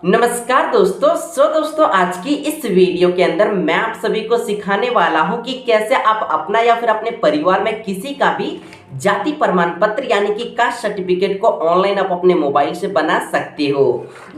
नमस्कार दोस्तों आज की इस वीडियो के अंदर मैं आप सभी को सिखाने वाला हूं कि कैसे आप अपना या फिर अपने परिवार में किसी का भी जाति प्रमाण पत्र यानी कि कास्ट सर्टिफिकेट को ऑनलाइन आप अपने मोबाइल से बना सकते हो।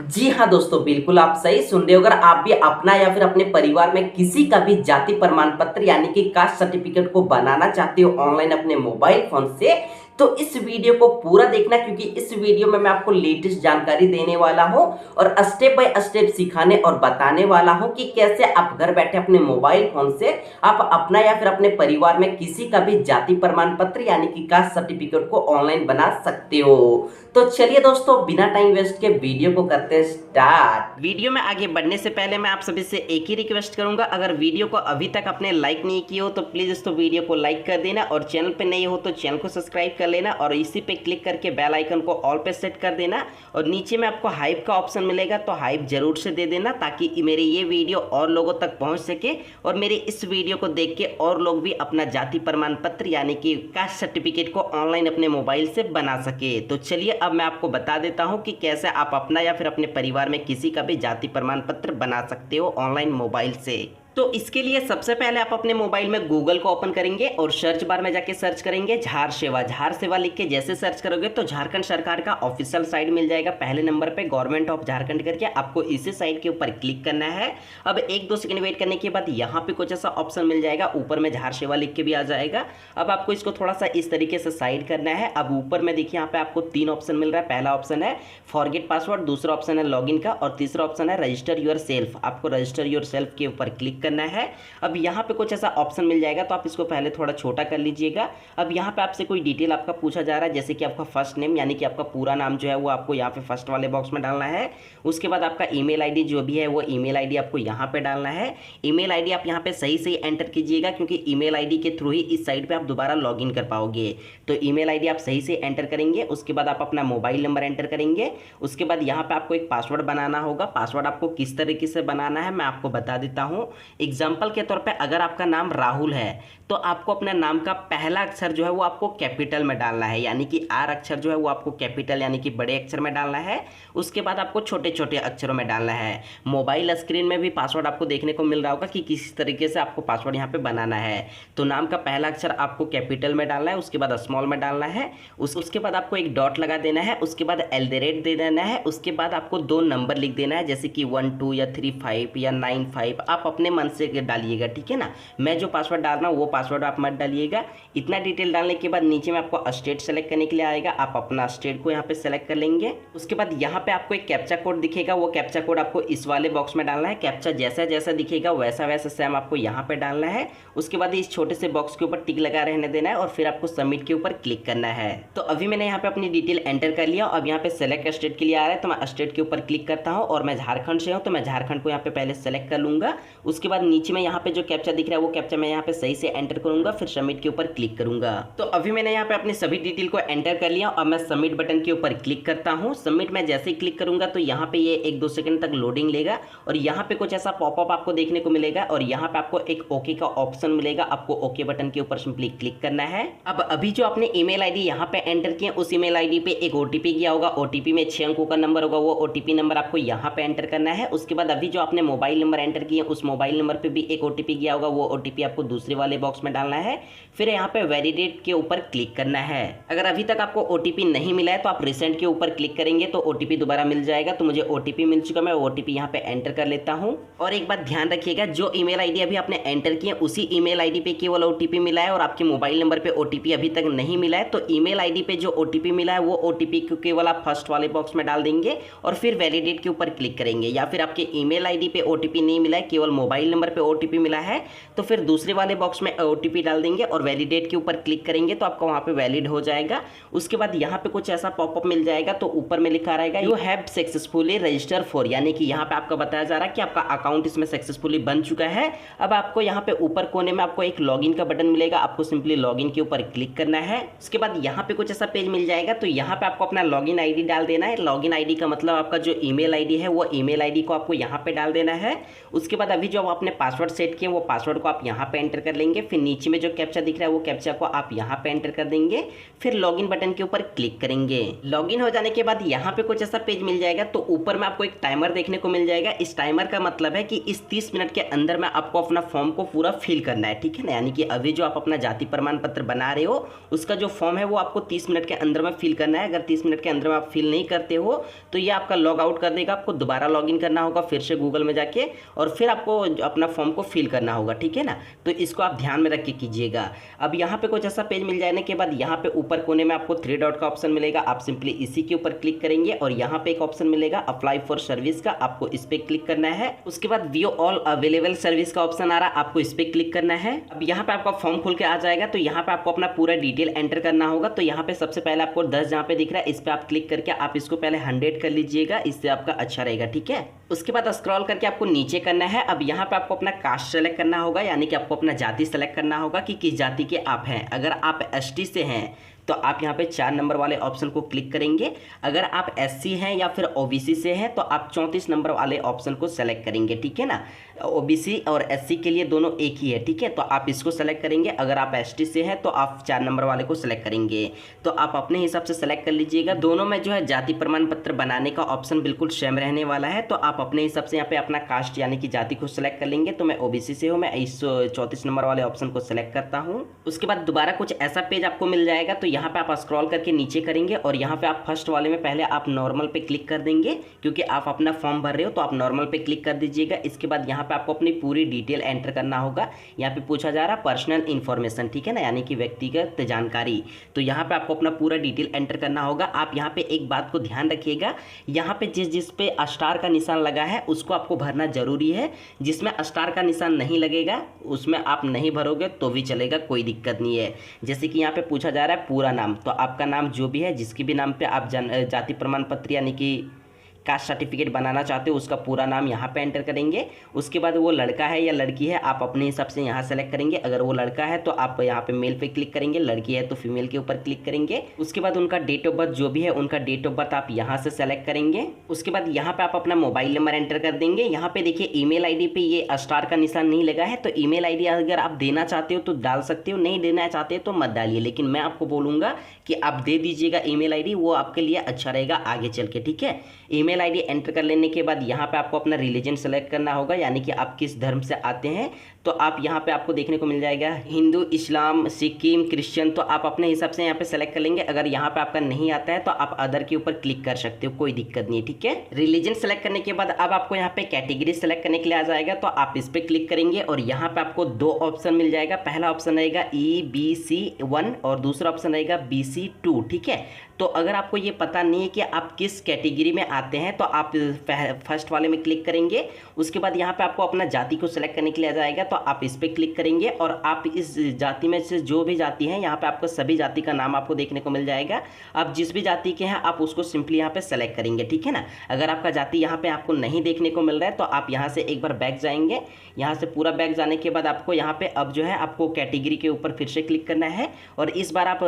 जी हाँ दोस्तों, बिल्कुल आप सही सुन रहे हो। अगर आप भी अपना या फिर अपने परिवार में किसी का भी जाति प्रमाण पत्र यानी कि कास्ट सर्टिफिकेट को बनाना चाहते हो ऑनलाइन अपने मोबाइल फोन से, तो इस वीडियो को पूरा देखना, क्योंकि इस वीडियो में मैं आपको लेटेस्ट जानकारी देने वाला हूं और स्टेप बाय स्टेप सिखाने और बताने वाला हूं कि कैसे आप घर बैठे अपने मोबाइल फोन से आप अपना या फिर अपने परिवार में किसी का भी जाति प्रमाण पत्र यानी कि कास्ट सर्टिफिकेट को ऑनलाइन बना सकते हो। तो चलिए दोस्तों, बिना टाइम वेस्ट के वीडियो को करते हैं स्टार्ट। वीडियो में आगे बढ़ने से पहले मैं आप सभी से एक ही रिक्वेस्ट करूंगा, अगर वीडियो को अभी तक आपने लाइक नहीं किया हो तो प्लीज दोस्तों वीडियो को लाइक कर देना और चैनल पे नए हो तो चैनल को सब्सक्राइब कर लेना और इसी पे क्लिक करके बेल आइकन को ऑल पे सेट कर देना और नीचे में आपको हाइप का ऑप्शन मिलेगा तो हाइप जरूर से दे देना, ताकि मेरे ये वीडियो और लोगों तक पहुंच सके और मेरे इस वीडियो को देख के और लोग भी अपना जाति प्रमाण पत्र यानी कि कास्ट सर्टिफिकेट को ऑनलाइन अपने मोबाइल से बना सके। तो चलिए अब मैं आपको बता देता हूं कि कैसे आप अपना या फिर अपने परिवार में किसी का भी जाति प्रमाण पत्र बना सकते हो ऑनलाइन मोबाइल से। तो इसके लिए सबसे पहले आप अपने मोबाइल में गूगल को ओपन करेंगे और सर्च बार में जाके सर्च करेंगे झार सेवा लिख के जैसे सर्च करोगे तो झारखंड सरकार का ऑफिशियल साइट मिल जाएगा। पहले नंबर पे गवर्नमेंट ऑफ झारखंड करके आपको इसी साइट के ऊपर क्लिक करना है। अब एक दो सेकंड वेट करने के बाद यहाँ पे कुछ ऐसा ऑप्शन मिल जाएगा, ऊपर में झार सेवा लिख के भी आ जाएगा। अब आपको इसको थोड़ा सा इस तरीके से साइड करना है। अब ऊपर में देखिए यहाँ पे आपको तीन ऑप्शन मिल रहा है। पहला ऑप्शन है फॉरगेट पासवर्ड, दूसरा ऑप्शन है लॉगिन का और तीसरा ऑप्शन है रजिस्टर योर सेल्फ। आपको रजिस्टर योर सेल्फ के ऊपर क्लिक करना है। अब यहाँ पे कुछ ऐसा ऑप्शन मिल जाएगा तो आप इसको पहले थोड़ा छोटा कर लीजिएगा। अब यहाँ पे आपसे कोई डिटेल आपका पूछा जा रहा है, जैसे कि आपका फर्स्ट नेम यानी कि आपका पूरा नाम जो है वो आपको यहाँ पे फर्स्ट वाले बॉक्स में डालना है। उसके बाद आपका ईमेल आईडी जो भी है वो ईमेल आईडी आपको यहाँ पे डालना है। ईमेल आईडी आप यहाँ पे सही से एंटर कीजिएगा, क्योंकि ईमेल आईडी के थ्रू ही इस साइट पे आप दोबारा लॉगिन कर पाओगे। तो ईमेल आईडी आप सही से एंटर करेंगे। उसके बाद आप अपना मोबाइल नंबर एंटर करेंगे। उसके बाद यहाँ पे आपको एक पासवर्ड बनाना होगा। पासवर्ड आपको किस तरीके से बनाना है मैं आपको बता देता हूँ। एग्जाम्पल के तौर पे अगर आपका नाम राहुल है तो आपको अपने नाम का पहला अक्षर जो है वो आपको कैपिटल में डालना है, यानी कि आर अक्षर जो है वो आपको कैपिटल यानी कि बड़े अक्षर में डालना है। उसके बाद आपको छोटे छोटे अक्षरों में डालना है। मोबाइल स्क्रीन में भी पासवर्ड आपको देखने को मिल रहा होगा कि किस तरीके से आपको पासवर्ड यहाँ पे बनाना है। तो नाम का पहला अक्षर आपको कैपिटल में डालना है, उसके बाद स्मॉल में डालना है, उसके बाद आपको एक डॉट लगा देना है, उसके बाद @ दे देना है। उसके बाद आपको दो नंबर लिख देना है, जैसे कि 1 2 या 3 5 या 9 5, आप अपने मन से डालिएगा, ठीक है ना। मैं जो पासवर्ड डाल रहा हूँ वो पासवर्ड आप मत डालिएगा। इतना डिटेल डालने के बाद नीचे में आपको स्टेट सेलेक्ट करने के लिए आएगा, आप अपना स्टेट को यहाँ पे सेलेक्ट कर लेंगे। उसके बाद यहाँ पे आपको एक कैप्चा कोड दिखेगा, वो कैप्चा कोड आपको इस वाले बॉक्स में डालना है। कैप्चा जैसा जैसा दिखेगा वैसा वैसा सेम आपको यहाँ पे डालना है। उसके बाद इस छोटे से बॉक्स के ऊपर टिक लगा रहने देना है और फिर आपको सबमिट के ऊपर क्लिक करना है। तो अभी मैंने यहाँ पे अपनी डिटेल एंटर कर लिया। अब यहाँ पे सेलेक्ट स्टेट के लिए आ रहा है तो मैं स्टेट के ऊपर क्लिक करता हूँ और मैं झारखंड से हूँ तो मैं झारखंड को यहाँ पे पहले सेलेक्ट कर लूंगा। उसके बाद नीचे में यहाँ पे जो कैप्चा दिख रहा है वो कैप्चा मैं यहाँ पे सही से एंटर करूंगा, फिर सबमिट के ऊपर क्लिक करूंगा। तो अभी मैंने यहाँ पे अपनी सभी डिटेल को एंटर कर लिया। अब मैं सबमिट बटन के ऊपर क्लिक करता हूँ। सबमिट में जैसे ही क्लिक करूंगा तो यहाँ पे ये एक दो सेकंड तक लोडिंग लेगा और यहाँ पे कुछ ऐसा पॉपअप आपको देखने को मिलेगा और यहाँ पे आपको एक ओके का ऑप्शन मिलेगा। आपको ओके बटन के ऊपर सिंपली क्लिक करना है। अब अभी जो आपने ईमेल आईडी यहाँ पे एंटर किया उस ईमेल आईडी पे एक ओटीपी गया होगा। ओटीपी में 6 अंकों का नंबर होगा, वो ओटीपी नंबर आपको यहाँ पे एंटर करना है। उसके बाद अभी जो आपने मोबाइल नंबर एंटर किया उस मोबाइल नंबर पे भी एक ओटीपी गया होगा, वो ओटीपी आपको दूसरे वाले बॉक्स में डालना है। फिर यहाँ पे वैलिडेट के ऊपर क्लिक करना है। अगर अभी तक आपको ओटीपी नहीं मिला है तो आप रिसेंट के ऊपर क्लिक करेंगे तो ओटीपी दोबारा मिल जाएगा। तो मुझे ओटीपी मिल चुका, मैं ओटीपी यहाँ पे एंटर कर लेता हूँ। और एक बात ध्यान रखिएगा, जो ईमेल आईडी अभी आपने एंटर किया उसी ईमेल आईडी पे केवल ओटीपी मिला है और आपके मोबाइल नंबर पे ओटीपी अभी तक नहीं मिला है। तो ईमेल आईडी पे जो ओटीपी मिला है वो ओटीपी को केवल आप फर्स्ट वाले बॉक्स में डाल देंगे और फिर वैलिडेट के ऊपर क्लिक करेंगे। या फिर आपके ईमेल आईडी पे ओटीपी नहीं मिला है, केवल मोबाइल नंबर पे ओटीपी मिला है, तो फिर दूसरे वाले बॉक्स में ओटीपी डाल देंगे और वैलिडेट के ऊपर क्लिक करेंगे तो आपका वहाँ पे वैलिड हो जाएगा। उसके बाद यहाँ पे कुछ ऐसा पॉपअप मिल जाएगा तो ऊपर में लिखा रहेगा you have successfully register for, यानी कि यहाँ पे आपका बताया जा रहा है कि आपका अकाउंट इसमें सक्सेसफुली बन चुका है। अब आपको यहाँ पे ऊपर कोने में आपको एक लॉगिन का बटन मिलेगा, आपको सिंपली लॉगिन के ऊपर क्लिक करना है। उसके बाद यहाँ पे कुछ ऐसा पेज मिल जाएगा तो यहाँ पे आपको अपना लॉगिन आईडी डाल देना है। लॉगिन आईडी का मतलब आपका जो ईमेल आईडी है वो ईमेल आईडी को आपको यहाँ पे डाल देना है। उसके बाद अभी जो आपने पासवर्ड सेट किया वो पासवर्ड को आप यहाँ पे एंटर कर लेंगे। फिर नीचे में जो कैप्चा दिख रहा है वो कैप्चा को आप यहाँ पे एंटर कर देंगे, फिर लॉगिन बटन के ऊपर क्लिक करेंगे। लॉगिन हो जाने के बाद यहाँ पे कुछ ऐसा पेज मिल जाएगा। तो ऊपर में आपको एक टाइमर देखने को मिल जाएगा। इस टाइमर का मतलब है कि इस 30 मिनट के अंदर में आपको अपना फॉर्म को पूरा फिल करना है, ठीक है ना। यानी कि अभी जो आप अपना जाति प्रमाण पत्र बना रहे हो उसका जो फॉर्म है वो आपको 30 मिनट के अंदर में फिल करना है। अगर 30 मिनट के अंदर में आप फिल नहीं करते हो तो ये आपका लॉग आउट कर देगा, आपको दोबारा लॉगिन करना होगा फिर से गूगल में जाके, और फिर आपको अपना फॉर्म को फिल करना होगा, ठीक है ना। तो इसको आप ध्यान में रख के कीजिएगा। अब यहाँ पे कुछ ऐसा पेज मिल जाने के बाद यहाँ पे ऊपर कोने में आपको 3 डॉट का ऑप्शन मिलेगा। आप सिंपली इसी के ऊपर क्लिक करेंगे और यहाँ पे एक ऑप्शन मिलेगा अप्लाई फॉर सर्विस का, आपको इस पे क्लिक करना है। उसके बाद व्यू ऑल अवेलेबल सर्विस का ऑप्शन आ रहा है, आपको इस पे क्लिक करना है। अब यहाँ पे आपका फॉर्म खुल के आ जाएगा। तो यहाँ पे आपको अपना पूरा डिटेल एंटर करना होगा। तो यहाँ पे सबसे पहले आपको 10 जहाँ पे दिख रहा है इस पे आप क्लिक करके आप इसको पहले 100 कर लीजिएगा, इससे आपका अच्छा रहेगा, ठीक है। उसके बाद स्क्रॉल करके आपको नीचे करना है। अब यहाँ पे आपको अपना कास्ट सेलेक्ट करना होगा, यानी कि आपको अपना जाति सेलेक्ट करना होगा कि किस जाति के आप हैं। अगर आप एसटी से हैं तो आप यहाँ पे 4 नंबर वाले ऑप्शन को क्लिक करेंगे। अगर आप एससी हैं या फिर ओबीसी से हैं तो आप 34 नंबर वाले ऑप्शन को सेलेक्ट करेंगे, ठीक है ना। ओबीसी और एससी के लिए दोनों एक ही है, ठीक है। तो आप इसको सेलेक्ट करेंगे। अगर आप एसटी से हैं तो आप 4 नंबर वाले को सेलेक्ट करेंगे। तो आप अपने हिसाब से सेलेक्ट कर लीजिएगा। दोनों में जो है जाति प्रमाण पत्र बनाने का ऑप्शन बिल्कुल सेम रहने वाला है। तो आप अपने हिसाब से यहाँ पे अपना कास्ट यानी कि जाति को सिलेक्ट कर लेंगे। तो मैं ओबीसी से हूँ, मैं इस 34 नंबर वाले ऑप्शन को सिलेक्ट करता हूँ। उसके बाद दोबारा कुछ ऐसा पेज आपको मिल जाएगा। तो यहाँ पे आप स्क्रॉल करके नीचे करेंगे और यहाँ पे आप फर्स्ट वाले में पहले आप नॉर्मल पे क्लिक कर देंगे, क्योंकि आप अपना फॉर्म भर रहे हो तो आप नॉर्मल पे क्लिक कर दीजिएगा। इसके बाद यहाँ पे आपको अपनी पूरी डिटेल एंटर करना होगा। यहाँ पे पूछा जा रहा है पर्सनल इन्फॉर्मेशन, ठीक है ना, यानी कि व्यक्तिगत जानकारी। तो यहाँ पे आपको अपना पूरा डिटेल एंटर करना होगा। आप यहाँ पे एक बात को ध्यान रखिएगा, यहाँ पे जिस पे स्टार का निशान लगा है उसको आपको भरना जरूरी है। जिसमें स्टार का निशान नहीं लगेगा उसमें आप नहीं भरोगे तो भी चलेगा, कोई दिक्कत नहीं है। जैसे कि यहाँ पे पूछा जा रहा है पूरा नाम, तो आपका नाम जो भी है, जिसके भी नाम पे आप जाति प्रमाण पत्र यानी कि कास्ट सर्टिफिकेट बनाना चाहते हो उसका पूरा नाम यहाँ पे एंटर करेंगे। उसके बाद वो लड़का है या लड़की है आप अपने हिसाब से यहाँ सेलेक्ट करेंगे। अगर वो लड़का है तो आप यहाँ पे मेल पे क्लिक करेंगे, लड़की है तो फीमेल के ऊपर क्लिक करेंगे। उसके बाद उनका डेट ऑफ बर्थ जो भी है उनका डेट ऑफ बर्थ आप यहाँ से सेलेक्ट करेंगे। उसके बाद यहाँ पे आप अपना मोबाइल नंबर एंटर कर देंगे। यहाँ पे देखिए ईमेल आईडी पे ये स्टार का निशान नहीं लगा है, तो ईमेल आईडी अगर आप देना चाहते हो तो डाल सकते हो, नहीं देना चाहते हो तो मत डालिए। लेकिन मैं आपको बोलूँगा कि आप दे दीजिएगा ईमेल आईडी, वो आपके लिए अच्छा रहेगा आगे चल के, ठीक है। ईमेल आईडी एंटर कर लेने के बाद यहाँ पे आपको अपना रिलीजन सेलेक्ट करना होगा, यानी कि आप किस धर्म से आते हैं। तो आप यहाँ पे आपको देखने को मिल जाएगा हिंदू, इस्लाम, सिक्किम, क्रिश्चियन। तो आप अपने हिसाब से यहाँ पे सेलेक्ट कर लेंगे। अगर यहाँ पे आपका नहीं आता है तो आप अदर के ऊपर क्लिक कर सकते हो, कोई दिक्कत नहीं है, ठीक है। रिलीजन सेलेक्ट करने के बाद अब आपको यहाँ पे कैटेगरी सेलेक्ट करने के लिए आ जाएगा। तो आप इस पर क्लिक करेंगे और यहाँ पे आपको 2 ऑप्शन मिल जाएगा। पहला ऑप्शन रहेगा EBC1 और दूसरा ऑप्शन रहेगा BC2, ठीक है। तो अगर आपको ये पता नहीं है कि आप किस कैटेगरी में आते हैं तो आप फर्स्ट वाले में क्लिक करेंगे। उसके बाद यहाँ पे आपको अपना जाति को सिलेक्ट करने के लिए आ जाएगा। तो आप इस पे क्लिक करेंगे और आप इस जाति में से जो भी जाति है यहाँ पे आपको सभी जाति का नाम आपको देखने को मिल जाएगा। आप जिस भी जाति के हैं आप उसको सिंपली यहाँ पे सेलेक्ट करेंगे, ठीक है ना। अगर आपका जाति यहाँ पे आपको नहीं देखने को मिल रहा है तो आप यहाँ से एक बार बैक जाएंगे। यहाँ से पूरा बैक जाने के बाद आपको यहाँ पे अब जो है आपको कैटेगरी के ऊपर फिर से क्लिक करना है और इस बार आप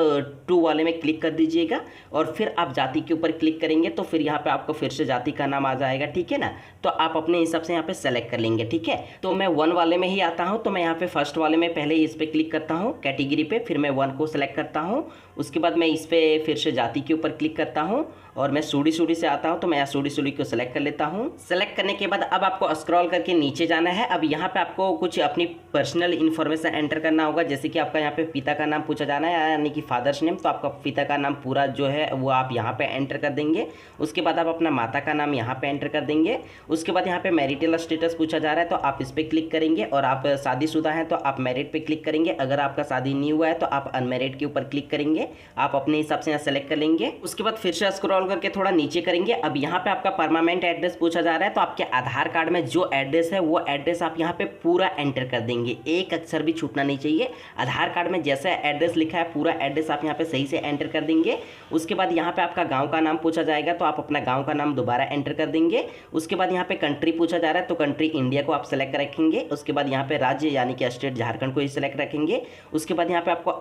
2 वाले में क्लिक कर दीजिएगा और फिर आप जाति के ऊपर क्लिक करेंगे। तो फिर यहाँ पे आपको फिर से जाति का नाम आ जाएगा, ठीक है ना। तो आप अपने हिसाब से यहाँ पे सेलेक्ट कर लेंगे, ठीक है। तो मैं 1 वाले में ही आता हूँ, तो मैं यहाँ पे फर्स्ट वाले में पहले इस पे क्लिक करता हूँ कैटेगरी पे, फिर मैं 1 को सेलेक्ट करता हूँ। उसके बाद मैं इस पे फिर से जाति के ऊपर क्लिक करता हूँ और मैं सूडी से आता हूँ, तो मैं यहाँ सूडी को सेलेक्ट कर लेता हूँ। सेलेक्ट करने के बाद अब आपको स्क्रॉल करके नीचे जाना है। अब यहाँ पे आपको कुछ अपनी पर्सनल इन्फॉर्मेशन एंटर करना होगा, जैसे कि आपका यहाँ पे पिता का नाम पूछा जाना है, यानी कि फादर्स नेम। तो आपका पिता का नाम पूरा जो है वो आप यहाँ पे एंटर कर देंगे। उसके बाद आप अपना माता का नाम यहाँ पे एंटर कर देंगे। उसके बाद यहाँ पे मैरिटल स्टेटस पूछा जा रहा है, तो आप इस पर क्लिक करेंगे और आप शादीशुदा हैं तो आप मैरिड पे क्लिक करेंगे। अगर आपका शादी नहीं हुआ है तो आप अनमैरिड के ऊपर क्लिक करेंगे। आप अपने हिसाब से यहाँ सेलेक्ट कर लेंगे। उसके बाद फिर से स्क्रॉल करके थोड़ा नीचे करेंगे। अब यहाँ पे आपका परमानेंट एड्रेस पूछा जा रहा है, तो आपके आधार कार्ड में जो एड्रेस है वो एड्रेस आप यहाँ पे पूरा एंटर कर देंगे, एक अक्षर भी छूटना नहीं चाहिए। आधार कार्ड में जैसा एड्रेस लिखा है पूरा एड्रेस आप यहाँ पे सही से एंटर कर देंगे। उसके बाद यहाँ पे आपका गाँव का नाम पूछा जाएगा, तो आप अपना गाँव का नाम दोबारा एंटर कर देंगे। उसके बाद यहाँ पे कंट्री पूछा जा रहा है, तो कंट्री इंडिया को आप सेलेक्ट रखेंगे। उसके बाद यहाँ पे राज्य यानी कि स्टेट झारखंड को ही सिलेक्ट रखेंगे। उसके बाद यहाँ पे आपको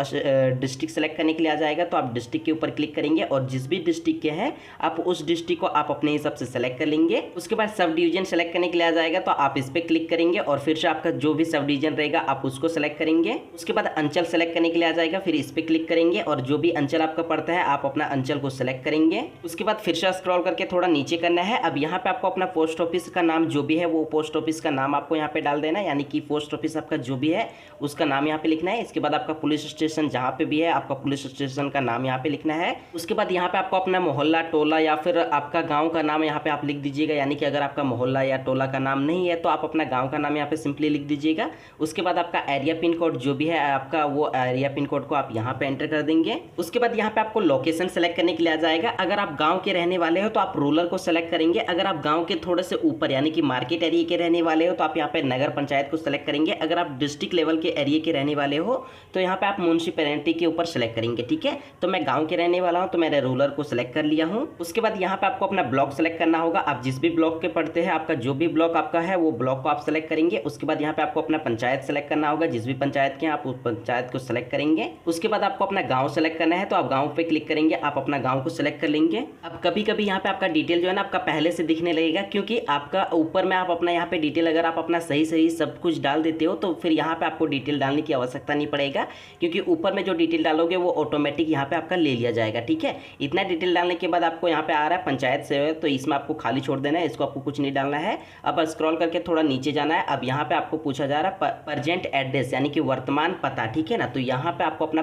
डिस्ट्रिक्ट सेलेक्ट करने के लिए आ जाएगा तो आप डिस्ट्रिक्ट के ऊपर क्लिक करेंगे और जिस भी डिस्ट्रिक्ट के हैं आप उस डिस्ट्रिक्ट को आप अपने हिसाब से सेलेक्ट कर लेंगे। उसके बाद सब डिवीजन सेलेक्ट करने के लिए आ जाएगा तो आप इस पर क्लिक करेंगे और फिर से आपका जो भी सब डिवीजन रहेगा आप उसको सेलेक्ट करेंगे। उसके बाद अंचल सेलेक्ट करने के लिए आ जाएगा, फिर इस पर क्लिक करेंगे और जो भी अंचल आपका पड़ता है आप अपना अंचल को सेलेक्ट करेंगे। उसके बाद फिर से स्क्रॉल करके थोड़ा नीचे करना है। अब यहाँ पे आपको अपना पोस्ट ऑफिस का नाम जो भी है वो पोस्ट ऑफिस का नाम आपको यहाँ पे डाल देना है, यानी कि पोस्ट ऑफिस आपका जो भी है उसका नाम यहाँ पे लिखना है। इसके बाद आपका पुलिस स्टेशन जहाँ पे भी है आपका पुलिस स्टेशन का नाम यहाँ पे लिखना है। उसके बाद यहाँ पे आपको अपना मोहल्ला, टोला या फिर आपका गाँव का नाम यहाँ पे आप लिख दीजिएगा, यानी कि अगर आपका मोहल्ला या टोला का नाम नहीं है तो आप अपना गाँव का नाम यहाँ पे सिंपली लिख दीजिएगा। उसके बाद आपका एरिया पिन कोड जो भी है आपका वो एरिया पिन कोड को आप यहाँ पे एंटर कर देंगे। उसके बाद यहाँ पे आपको लोकेशन सेलेक्ट करने के लिए आ जाएगा। अगर आप गांव के रहने वाले हो तो आप रूरल को सेलेक्ट करेंगे, अगर आप गांव के थोड़े से ऊपर यानी कि मार्केट एरिया के रहने वाले हो तो आप यहाँ पे नगर पंचायत को सेलेक्ट करेंगे, अगर आप डिस्ट्रिक्ट लेवल के एरिया के रहने वाले हो तो यहाँ पे आप म्यूनसिपैलिटी के ऊपर सेलेक्ट करेंगे। ठीक है, तो मैं गाँव के रहने वाला हूँ तो मैंने रूरल को सेलेक्ट कर लिया हूँ। उसके बाद यहाँ पे आपको अपना ब्लॉक सेलेक्ट करना होगा, आप जिस भी ब्लॉक के पढ़ते हैं आपका जो भी ब्लॉक आपका है वो ब्लॉक को आप सेलेक्ट करेंगे। उसके बाद यहाँ पे आपको अपना पंचायत सेलेक्ट करना होगा, जिस भी पंचायत के आप उस पंचायत को सेलेक्ट करेंगे। उसके बाद आपको अपना गाँव सेलेक्ट करना है तो आप गाँव पे क्लिक करेंगे, आप अपना गाँव को सेलेक्ट कर लेंगे। अब कभी कभी यहाँ पे आपका डिटेल जो है ना आपका पहले से दिखने लगेगा, क्योंकि आपका ऊपर में आप अपना यहाँ पे डिटेल अगर आप अपना सही सही सब कुछ डाल देते हो तो फिर यहाँ पे आपको डिटेल डालने की आवश्यकता नहीं पड़ेगा, क्योंकि ऊपर में जो डिटेल डालोगे वो ऑटोमेटिक यहाँ पे आपका ले लिया जाएगा। ठीक है, इतना डिटेल डालने के बाद आपको यहाँ पे आ रहा है पंचायत सेवा, तो इसमें आपको खाली छोड़ देना है, इसको आपको कुछ नहीं डालना है। अब स्क्रॉल करके थोड़ा नीचे जाना है। अब यहाँ पे आपको पूछा जा रहा है प्रेजेंट एड्रेस यानी कि वर्तमान पता। ठीक है ना, तो यहाँ पे आपको अपना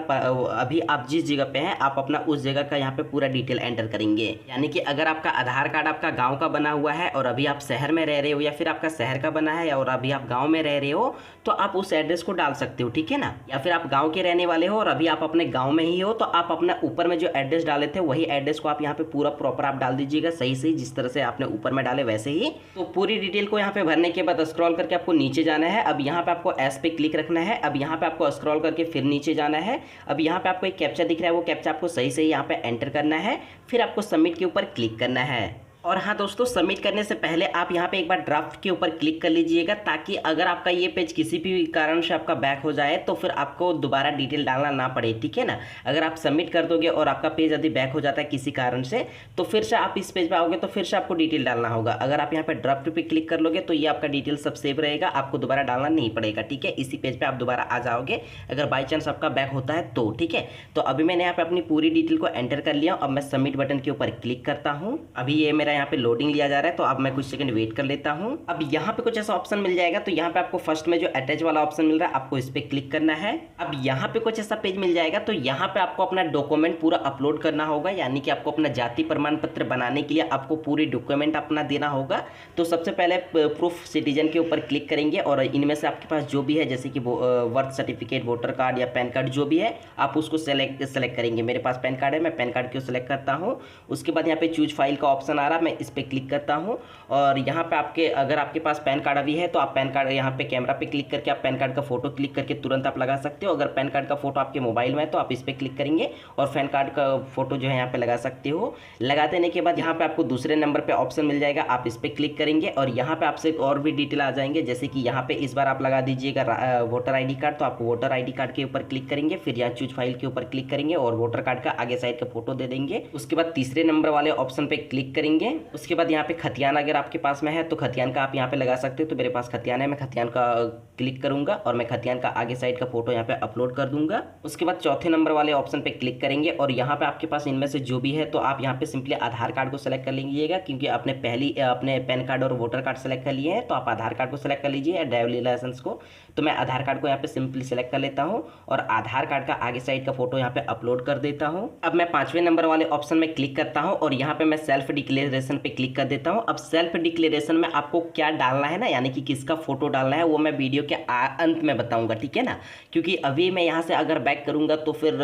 अभी आप जिस जगह पे हैं आप अपना उस जगह का यहाँ पे पूरा डिटेल एंटर करेंगे, यानी कि अगर आपका आधार कार्ड आपका गांव का बना हुआ है और अभी आप शहर में रह रहे हो, या फिर आपका शहर का बना है और अभी आप गांव में रह रहे हो तो आप उस एड्रेस को डाल सकते हो। ठीक है ना, या फिर आप गांव के रहने वाले हो और अभी आप अपने गांव में ही हो तो आप अपना ऊपर में जो एड्रेस डाले थे वही एड्रेस को आप यहाँ पे पूरा प्रॉपर आप डाल दीजिएगा, सही सही जिस तरह से आपने ऊपर में डाले वैसे ही। तो पूरी डिटेल को यहाँ पे भरने के बाद स्क्रॉल करके आपको नीचे जाना है। अब यहाँ पे आपको एस पे क्लिक रखना है। अब यहाँ पे आपको स्क्रॉल करके फिर नीचे जाना है। अब यहाँ पे आपको एक कैप्चा दिख रहा है, वो कैप्चा आपको सही सही यहाँ पे एंटर करना है, फिर आपको सबमिट के ऊपर क्लिक करना है। और हाँ दोस्तों, सबमिट करने से पहले आप यहाँ पे एक बार ड्राफ्ट के ऊपर क्लिक कर लीजिएगा, ताकि अगर आपका ये पेज किसी भी कारण से आपका बैक हो जाए तो फिर आपको दोबारा डिटेल डालना ना पड़े। ठीक है ना, अगर आप सबमिट कर दोगे और आपका पेज यदि बैक हो जाता है किसी कारण से तो फिर से आप इस पेज पे आओगे तो फिर से आपको डिटेल डालना होगा। अगर आप यहाँ पे ड्राफ्ट पे क्लिक कर लोगे तो ये आपका डिटेल सब सेव रहेगा, आपको दोबारा डालना नहीं पड़ेगा। ठीक है, इसी पेज पे आप दोबारा आ जाओगे अगर बाई चांस आपका बैक होता है तो। ठीक है, तो अभी मैंने यहाँ पे अपनी पूरी डिटेल को एंटर कर लिया। अब मैं सबमिट बटन के ऊपर क्लिक करता हूँ। अभी ये मेरा यहाँ पे लोडिंग लिया जा रहा है तो अब मैं कुछ सेकंड वेट कर लेता हूं। अब यहाँ पे कुछ ऐसा ऑप्शन मिल जाएगा, तो यहाँ पे आपको फर्स्ट में जो अटैच वाला ऑप्शन मिल रहा है आपको इस पे क्लिक करना है। अब यहाँ पे कुछ ऐसा पेज मिल जाएगा, तो यहाँ पे आपको अपना डॉक्यूमेंट पूरा अपलोड करना होगा, यानी कि आपको अपना जाति प्रमाण पत्र बनाने के लिए आपको पूरी डॉक्यूमेंट अपना देना होगा। तो सबसे पहले प्रूफ सिटीजन के ऊपर क्लिक करेंगे और इनमें से आपके पास जो भी है जैसे कि बर्थ सर्टिफिकेट, वोटर कार्ड या पैन कार्ड जो भी है आप उसको सेलेक्ट करेंगे। मेरे पास पैन कार्ड है, मैं पैन कार्ड को सिलेक्ट करता हूँ। उसके बाद यहाँ पे चूज फाइल का ऑप्शन आ रहा है, मैं इस पर क्लिक करता हूं। और यहाँ पे अगर आपके पास पैन कार्ड अभी है तो आप पैन कार्ड यहाँ पे कैमरा पे क्लिक करके आप पैन कार्ड का फोटो क्लिक करके तुरंत आप लगा सकते हो। अगर पैन कार्ड का फोटो आपके मोबाइल में है तो आप इस पे क्लिक करेंगे और पैन कार्ड का फोटो जो है यहाँ पे लगा सकते हो। लगा देने के बाद यहाँ पे आपको दूसरे नंबर पे ऑप्शन मिल जाएगा, आप इस पे क्लिक करेंगे और यहाँ पे आपसे और भी डिटेल आ जाएंगे, जैसे कि यहाँ पे इस बार आप लगा दीजिएगा वोटर ID कार्ड, तो आप वोटर ID कार्ड के ऊपर क्लिक करेंगे, फिर यहाँ चूज फाइल के ऊपर क्लिक करेंगे और वोटर कार्ड का आगे साइड का फोटो दे देंगे। उसके बाद तीसरे नंबर वाले ऑप्शन पे क्लिक करेंगे। उसके बाद यहाँ पे खतियान अगर आपके पास में है तो खतियान का आप यहाँ पे लगा सकते हो, तो मेरे पास खतियान है, मैं खतियान का क्लिक करूंगा और मैं खतियान का आगे साइड का फोटो यहाँ पे अपलोड कर दूंगा। उसके बाद चौथे नंबर वाले ऑप्शन पे क्लिक करेंगे और यहाँ पे आपके पास इनमें से जो भी है तो आप यहाँ पे सिंपली आधार कार्ड को सेलेक्ट कर लीजिएगा, क्योंकि आपने अपने पैन कार्ड और वोटर कार्ड सेलेक्ट कर लिए हैं तो आप आधार कार्ड को सेलेक्ट कर लीजिए या ड्राइविंग लाइसेंस को। तो मैं आधार कार्ड को यहाँ पे सिंपली सेलेक्ट कर लेता हूँ और आधार कार्ड का आगे साइड का फोटो यहाँ पे अपलोड कर देता हूँ। अब मैं पांचवें नंबर वाले ऑप्शन में क्लिक करता हूँ और यहाँ पे मैं सेल्फ डिक्लेरेशन पे क्लिक कर देता हूँ। अब सेल्फ डिक्लेरेशन में आपको क्या डालना है ना, यानी कि किसका फोटो डालना है वो मैं वीडियो के अंत में बताऊंगा। ठीक है ना, क्योंकि अभी मैं यहाँ से अगर बैक करूंगा तो फिर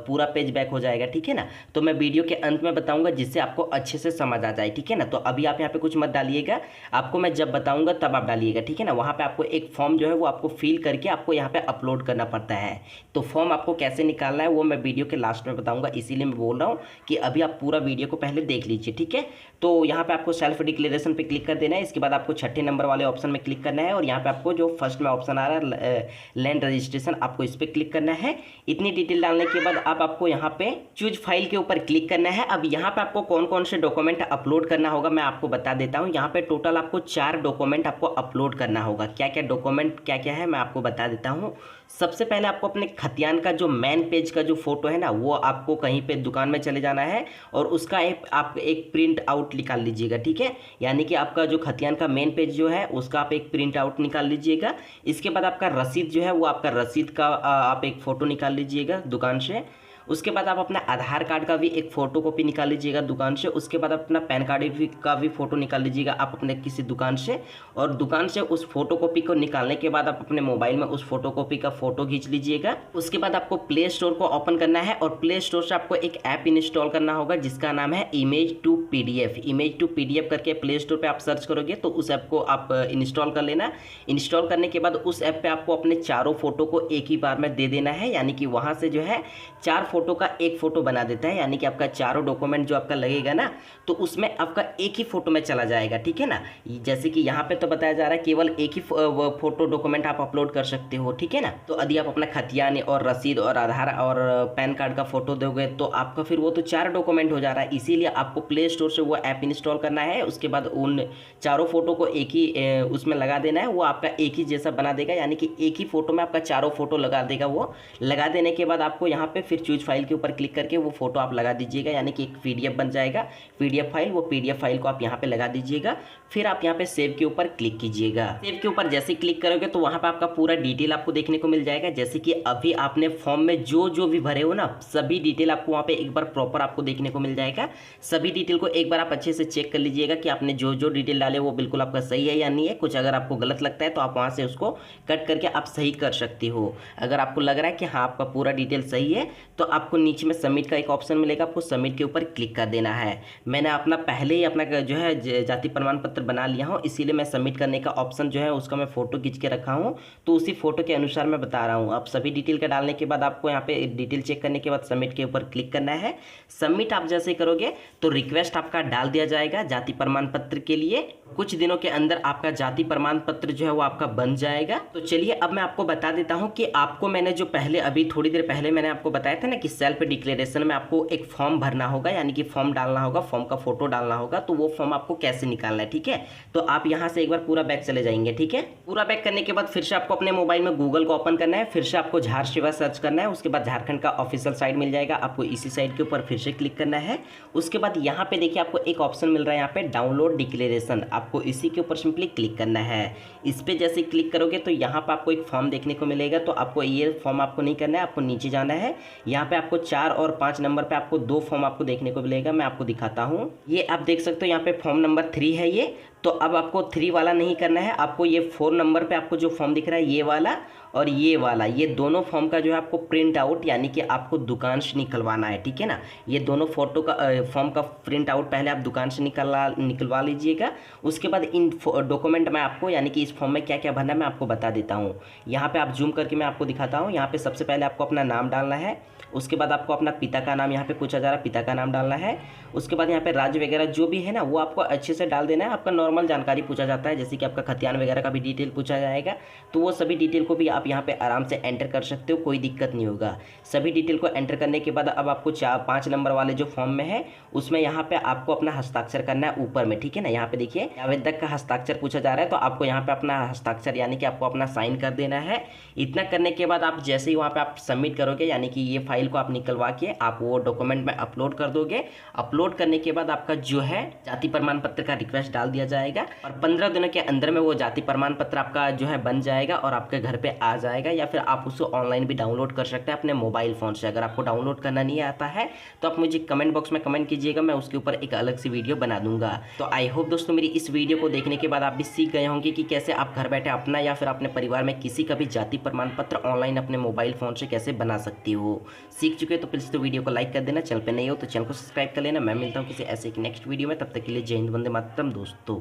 पूरा पेज बैक हो जाएगा। ठीक है ना, तो मैं वीडियो के अंत में बताऊंगा जिससे आपको अच्छे से समझ आ जाए। ठीक है ना, तो अभी आप यहाँ पे कुछ मत डालिएगा, आपको मैं जब बताऊंगा तब आप डालिएगा। ठीक है ना, वहाँ पे आपको एक फॉर्म जो है वो आपको फिल करके आपको यहाँ पे अपलोड करना पड़ता है। तो फॉर्म आपको कैसे निकालना है वो मैं वीडियो के लास्ट में बताऊंगा, इसीलिए मैं बोल रहा हूँ कि अभी आप पूरा वीडियो को पहले देख लीजिए। ठीक है, तो तो यहाँ पे आपको सेल्फ डिक्लेरेशन पे क्लिक कर देना है। इसके बाद आपको छठे नंबर वाले ऑप्शन में क्लिक करना है और यहाँ पे आपको जो फर्स्ट में ऑप्शन आ रहा है लैंड रजिस्ट्रेशन, आपको इस पर क्लिक करना है। इतनी डिटेल डालने के बाद अब आपको यहाँ पे चूज फाइल के ऊपर क्लिक करना है। अब यहाँ पे आपको कौन कौन से डॉक्यूमेंट अपलोड करना होगा मैं आपको बता देता हूँ। यहाँ पे टोटल आपको 4 डॉक्यूमेंट आपको अपलोड करना होगा। क्या क्या डॉक्यूमेंट क्या क्या है मैं आपको बता देता हूँ। सबसे पहले आपको अपने खतियान का जो मेन पेज का जो फोटो है ना, वो आपको कहीं पे दुकान में चले जाना है और उसका आप एक प्रिंट आउट निकाल लीजिएगा, ठीक है। यानी कि आपका जो खतियान का मेन पेज जो है उसका आप एक प्रिंट आउट निकाल लीजिएगा। इसके बाद आपका रसीद जो है वो आपका रसीद का आप एक फ़ोटो निकाल लीजिएगा दुकान से। उसके बाद आप अपना आधार कार्ड का भी एक फ़ोटो कॉपी निकाल लीजिएगा दुकान से। उसके बाद अपना पैन कार्ड का भी फ़ोटो निकाल लीजिएगा आप अपने किसी दुकान से। और दुकान से उस फोटो कॉपी को निकालने के बाद आप अपने मोबाइल में उस फोटो कॉपी का फ़ोटो खींच लीजिएगा। उसके बाद आपको प्ले स्टोर को ओपन करना है और प्ले स्टोर से आपको एक ऐप इंस्टॉल करना होगा जिसका नाम है image to PDF। Image to PDF करके प्ले स्टोर पर आप सर्च करोगे तो उस ऐप को आप इंस्टॉल कर लेना। इंस्टॉल करने के बाद उस ऐप पर आपको अपने चारों फोटो को एक ही बार में दे देना है। यानी कि वहाँ से जो है 4 फोटो का एक फोटो बना देता है। यानी कि आपका चारों डॉक्यूमेंट जो आपका लगेगा ना, तो उसमें आपका एक ही फोटो में चला जाएगा, ठीक है ना। जैसे कि यहाँ पे तो बताया जा रहा है केवल एक ही फोटो डॉक्यूमेंट आप अपलोड कर सकते हो, ठीक है ना। तो यदि आप अपना खतियान और रसीद और आधार और पैन कार्ड का फोटो दोगे तो आपका फिर वो तो 4 डॉक्यूमेंट हो जा रहा है। इसीलिए आपको प्ले स्टोर से वो ऐप इंस्टॉल करना है। उसके बाद उन चारों फोटो को एक ही उसमें लगा देना है। वो आपका एक ही जैसा बना देगा, यानी कि एक ही फोटो में आपका चारों फोटो लगा देगा। वो लगा देने के बाद आपको यहाँ पे फिर चूज फाइल के ऊपर क्लिक करके वो फोटो आप लगा दीजिएगा। यानी कि एक PDF बन जाएगा PDF फाइल। वो PDF फाइल को आप यहाँ पे लगा दीजिएगा। फिर आप यहाँ पे सेव के ऊपर क्लिक कीजिएगा। सेव के ऊपर जैसे क्लिक करोगे तो वहाँ पे आपका पूरा डिटेल आपको देखने को मिल जाएगा। जैसे कि अभी आपने फॉर्म में जो जो भी भरे हो ना, सभी डिटेल आपको वहाँ पे एक बार प्रॉपर आपको देखने को मिल जाएगा। सभी डिटेल को एक बार आप अच्छे से चेक कर लीजिएगा कि आपने जो जो डिटेल डाले वो बिल्कुल आपका सही है या नहीं है। कुछ अगर आपको गलत लगता है तो आप वहाँ से उसको कट करके आप सही कर सकते हो। अगर आपको लग रहा है कि हाँ आपका पूरा डिटेल सही है तो आपको नीचे में सबमिट का एक ऑप्शन मिलेगा, आपको सबमिट के ऊपर क्लिक कर देना है। मैंने अपना पहले ही अपना जो है जाति प्रमाण पत्र बना लिया हूँ, इसीलिए मैं सबमिट करने का ऑप्शन जो है उसका मैं फोटो खींच के रखा हूँ। तो उसी फोटो के अनुसार मैं बता रहा हूँ। आप सभी डिटेल का डालने के बाद आपको यहाँ पे डिटेल चेक करने के बाद सबमिट के ऊपर क्लिक करना है। सबमिट आप जैसे करोगे तो रिक्वेस्ट आपका डाल दिया जाएगा जाति प्रमाण पत्र के लिए। कुछ दिनों के अंदर आपका जाति प्रमाण पत्र जो है वो आपका बन जाएगा। तो चलिए अब मैं आपको बता देता हूँ कि आपको मैंने जो पहले अभी थोड़ी देर पहले मैंने आपको बताया था ना कि सेल्फ डिक्लेरेशन में आपको एक फॉर्म भरना होगा, यानी कि फॉर्म डालना होगा, फॉर्म का फोटो डालना होगा। तो वो फॉर्म आपको कैसे निकालना है, ठीक है। तो आप यहाँ से एक बार पूरा बैक चले जाएंगे, ठीक है। पूरा बैक करने के बाद फिर से आपको अपने मोबाइल में गूगल को ओपन करना है। फिर से आपको झार सेवा सर्च करना है। उसके बाद झारखंड का ऑफिशियल साइट मिल जाएगा, आपको इसी साइट के ऊपर फिर से क्लिक करना है। उसके बाद यहाँ पे देखिए आपको एक ऑप्शन मिल रहा है यहाँ पे डाउनलोड डिक्लेरेशन, आपको इसी के ऊपर सिंपली क्लिक करना है। इस पे जैसे क्लिक करोगे तो यहाँ पे आपको एक फॉर्म देखने को मिलेगा। तो आपको ये फॉर्म आपको नहीं करना है, आपको नीचे जाना है। यहाँ पे आपको 4 और 5 नंबर पे आपको 2 फॉर्म आपको देखने को मिलेगा। मैं आपको दिखाता हूँ, ये आप देख सकते हो यहाँ पे फॉर्म नंबर 3 है ये। तो अब आपको 3 वाला नहीं करना है, आपको ये 4 नंबर पे आपको जो फॉर्म दिख रहा है ये वाला और ये वाला, ये दोनों फॉर्म का जो है आपको प्रिंट आउट यानी कि आपको दुकान से निकलवाना है, ठीक है ना। ये दोनों फोटो का फॉर्म का प्रिंट आउट पहले आप दुकान से निकलवा लीजिएगा। उसके बाद इन डॉक्यूमेंट में आपको यानी कि इस फॉर्म में क्या क्या भरना है मैं आपको बता देता हूँ। यहाँ पे आप जूम करके मैं आपको दिखाता हूँ। यहाँ पे सबसे पहले आपको अपना नाम डालना है। उसके बाद आपको अपना पिता का नाम यहाँ पे पूछा जा रहा है, पिता का नाम डालना है। उसके बाद यहाँ पे राज्य वगैरह जो भी है ना वो आपको अच्छे से डाल देना है। आपका नॉर्मल जानकारी पूछा जाता है, जैसे कि आपका खतियान वगैरह का भी डिटेल पूछा जाएगा। तो वो सभी डिटेल को भी आप यहाँ पे आराम से एंटर कर सकते हो, कोई दिक्कत नहीं होगा। सभी डिटेल को एंटर करने के बाद अब आपको 5 नंबर वाले जो फॉर्म में है उसमें यहाँ पे आपको अपना हस्ताक्षर करना है ऊपर में, ठीक है ना। यहाँ पे देखिए आवेदक का हस्ताक्षर पूछा जा रहा है, तो आपको यहाँ पे अपना हस्ताक्षर यानी कि आपको अपना साइन कर देना है। इतना करने के बाद आप जैसे ही वहाँ पे आप सबमिट करोगे यानी कि ये फाइल को आप निकलवा के आप वो डॉक्यूमेंट में अपलोड कर दोगे। अपलोड करने के बाद आपका जो है जाति प्रमाण पत्र का रिक्वेस्ट डाल दिया जाएगा और 15 दिनों के अंदर में वो जाति प्रमाण पत्र आपका जो है बन जाएगा और आपके घर पे आ जाएगा। या फिर आप उसको ऑनलाइन भी डाउनलोड कर सकते हैं अपने मोबाइल फ़ोन से। अगर आपको डाउनलोड करना नहीं आता है तो आप मुझे कमेंट बॉक्स में कमेंट कीजिएगा, मैं उसके ऊपर एक अलग सी वीडियो बना दूंगा। तो आई होप दोस्तों मेरी इस वीडियो को देखने के बाद आप भी सीख गए होंगे कि कैसे आप घर बैठे अपना या फिर अपने परिवार में किसी का भी जाति प्रमाण पत्र ऑनलाइन अपने मोबाइल फ़ोन से कैसे बना सकती हो। सीख चुके तो प्लीज़ तो वीडियो को लाइक कर देना, चैनल पे नहीं हो तो चैनल को सब्सक्राइब कर लेना। मैं मिलता हूँ किसी ऐसे एक नेक्स्ट वीडियो में, तब तक के लिए जय हिंद, वंदे मातरम दोस्तों।